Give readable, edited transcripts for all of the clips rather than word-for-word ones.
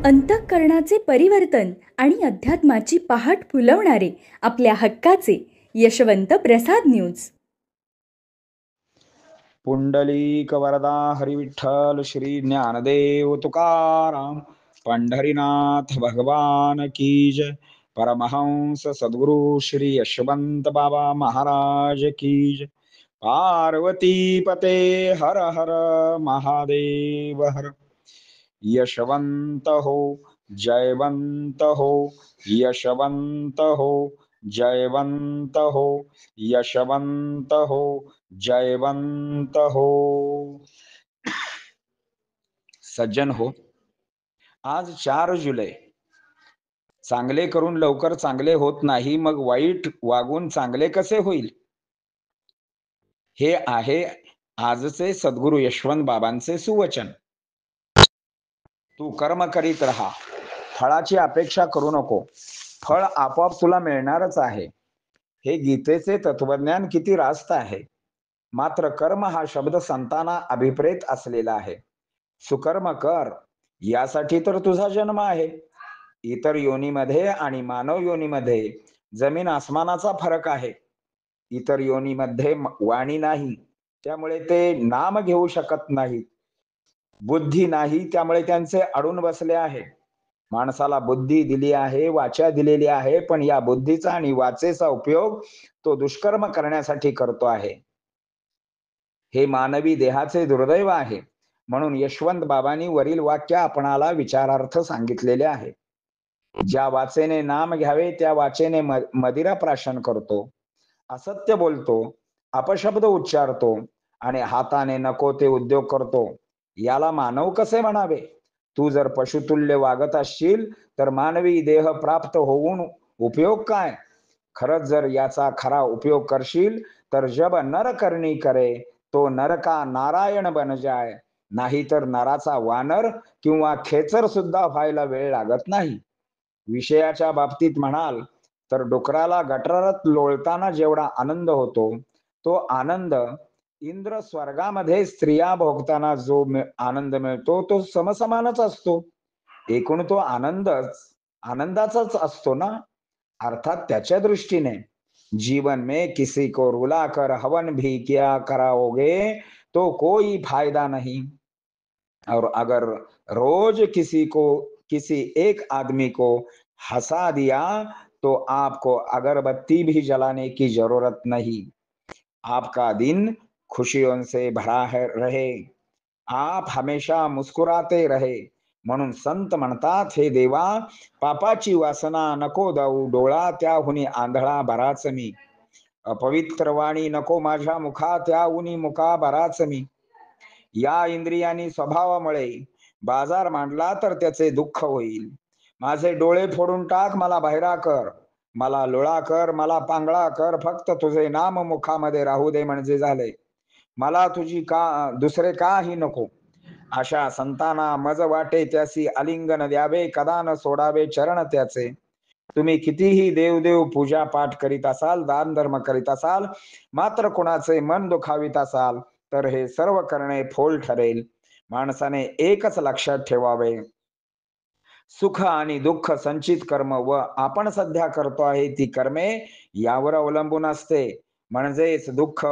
अंतःकरणाचे परिवर्तन आणि अध्यात्माची पहाट फुलवणारे आपल्या हक्काचे यशवंत प्रसाद न्यूज. पुंडलिक वरदा हरिविठ्ठल श्री ज्ञानदेव तुकाराम पंढरीनाथ भगवान की जय. परमहंस सद्गुरु श्री यशवंत बाबा महाराज की जय. पार्वती पते हर हर महादेव हर. यशवंत हो जयवंत हो, यशवंत हो जयवंत हो, यशवंत हो जयवंत हो. सज्जन हो, आज 4 जुलै. चांगले करून लवकर चांगले होत नाही, मग वाईट वागून चांगले कसे होईल? हे आहे आजचे सद्गुरु यशवंत बाबांचे सुवचन. तू कर्म करीत राहा, फळाची अपेक्षा करू नको, फळ आपोआप तुला मिळणारच आहे. हे गीतेचे तत्वज्ञान किती रास्त आहे. मात्र कर्म हा शब्द संतांना अभिप्रेत असलेला आहे. सुकर्म कर, यासाठी तर तुझा जन्म आहे. इतर योनीमध्ये आणि मानव योनीमध्ये जमीन आसमानाचा फरक आहे. इतर योनीमध्ये वाणी नाही, त्यामुळे ते नाम घेऊ शकत नाहीत. बुद्धी नाही, त्यामुळे त्यांचे अडून बसले आहे. माणसाला बुद्धी दिली आहे, वाचा दिलेली आहे, पण या बुद्धीचा आणि वाचेचा उपयोग तो दुष्कर्म करण्यासाठी करतो आहे. हे मानवी देहाचे दुर्दैव आहे. म्हणून यशवंत बाबांनी वरील वाक्य आपणाला विचारार्थ सांगितलेले आहे. ज्या वाचेने नाम घ्यावे त्या वाचेने मदिरा प्राशन करतो, असत्य बोलतो, अपशब्द उच्चारतो आणि हाताने नको ते उद्योग करतो, याला मानव कसे म्हणावे? तू जर पशुतुल्य वागत असशील तर मानवी देह प्राप्त होऊन उपयोग काय? खरंच जर याचा खरा उपयोग करशील तर जब नर करणी करे तो नर का नारायण बन जाय. नाही तर नराचा वानर किंवा खेचर सुद्धा व्हायला वेळ लागत नाही. विषयाच्या बाबतीत म्हणाल तर डुकराला गटारात लोळताना जेवढा आनंद होतो, तो आनंद इंद्र स्वर्गामध्ये स्त्रिया भोगताना जो आनंद मिळतो तो समसमानच असतो. एकूण तो आनंदाचाच असतो ना. अर्थात त्याच्या दृष्टीने जीवन में किसी को रुला कर हवन भी किया कराओगे तो कोई फायदा नहीं, और अगर रोज किसी एक आदमी को हंसा दिया तो आपको अगरबत्ती भी जलाने की जरूरत नहीं. आपका दिन खुशियों से भरा रहे, आप हमेशा मुस्कुराते रहे. म्हणून संत म्हणतात, हे देवा, पापाची वासना नको दाऊ डोळा त्याहुनी आंधळा बराच मी. अपवित्र वाणी नको माझ्या मुखा त्याहुनी मुका बराच मी. या इंद्रियांनी स्वभावामुळे बाजार मांडला तर त्याचे दुःख होईल. माझे डोळे फोडून टाक, मला बहिरा कर, मला लुळा कर, मला पांगळा कर, फक्त तुझे नाम मुखामध्ये राहू दे म्हणजे झाले. मला तुझी दुसरे काही नको. अशा संतांना मज वाटे त्यासी आलिंगन द्यावे, कदा न सोडावे चरण त्याचे. तुम्ही कितीही देवदेव पूजा पाठ करीत असाल, दान धर्म करीत असाल, मात्र कुणाचे मन दुखावित असाल तर हे सर्व करणे फोल ठरेल. माणसाने एकच लक्षात ठेवावे, सुख आणि दुःख संचित कर्म व आपण सध्या करतो आहे ती कर्मे यावर अवलंबून असते. म्हणजेच दुःख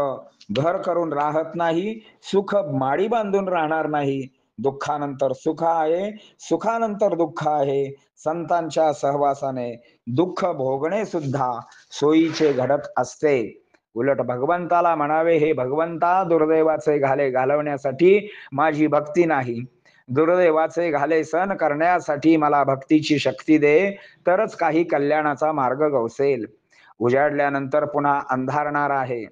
घर करून राहत नाही, सुख माडी बांधून राहणार नाही. दुःखानंतर सुख आहे, सुखानंतर दुःख आहे. संतांच्या सहवासाने दुःख भोगणे सुद्धा सोयीचे घडत असते. उलट भगवंताला म्हणावे, हे भगवंता, दुर्दैवाचे घाले घालवण्यासाठी माझी भक्ती नाही, दुर्दैवाचे घाले सहन करण्यासाठी मला भक्तीची शक्ती दे, तरच काही कल्याणाचा मार्ग गवसेल. उजाडल्यानंतर पुन्हा अंधारणार आहे,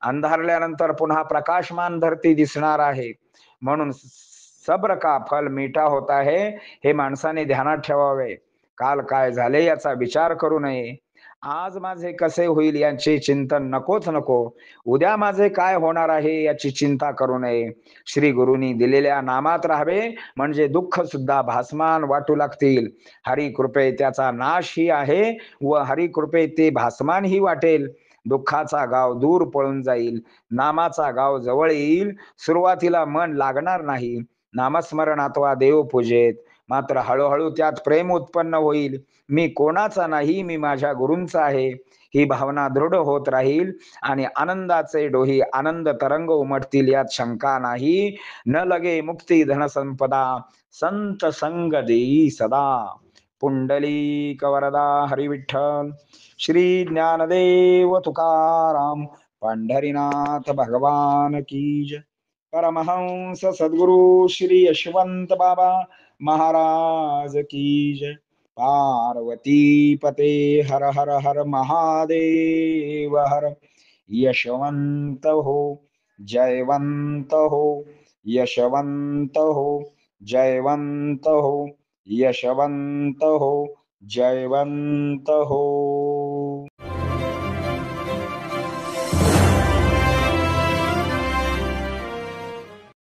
अंधारल्यानंतर पुन्हा प्रकाशमान धरती दिसणार आहे. म्हणून सब्र का फल मीठा होता है, हे माणसाने ध्यानात ठेवावे. काल काय झाले याचा विचार करू नये. आज माझे कसे होईल याचे चिंतन नकोच नको. उद्या माझे काय होणार आहे याची चिंता करू नये. श्री गुरुनी दिलेल्या नामात राहावे, म्हणजे दुःख सुद्धा भासमान वाटू लागतील. हरी कृपे त्याचा नाश ही आहे व हरी कृपे ते भासमान ही वाटेल. दुःखाचा गाव दूर पळून जाईल, नामाचा गाव जवळ येईल. सुरुवातीला मन लागणार नाही, नामस्मरणात्वा देव पूजेत. मात्र हळूहळू त्यात प्रेम उत्पन्न होईल. मी कोणाचा नाही, मी माझ्या गुरूंचा आहे, ही भावना दृढ होत राहील आणि आनंदाचे डोही आनंद तरंग उमटतील, यात शंका नाही. न लगे मुक्ती धनसंपदा, संत संग देई सदा. पुंडलिक वरदा हरिविठ्ठल. श्री ज्ञानदेव तुकाराम पंढरीनाथ भगवान की जय. परमहंस सद्गुरु श्री यशवंत बाबा महाराज की जय. पार्वती पते हर हर हर महादेव हर. यशवंत हो, जयवंत हो, यशवंत हो, जयवंत हो, यशवंत हो, जयवंत हो.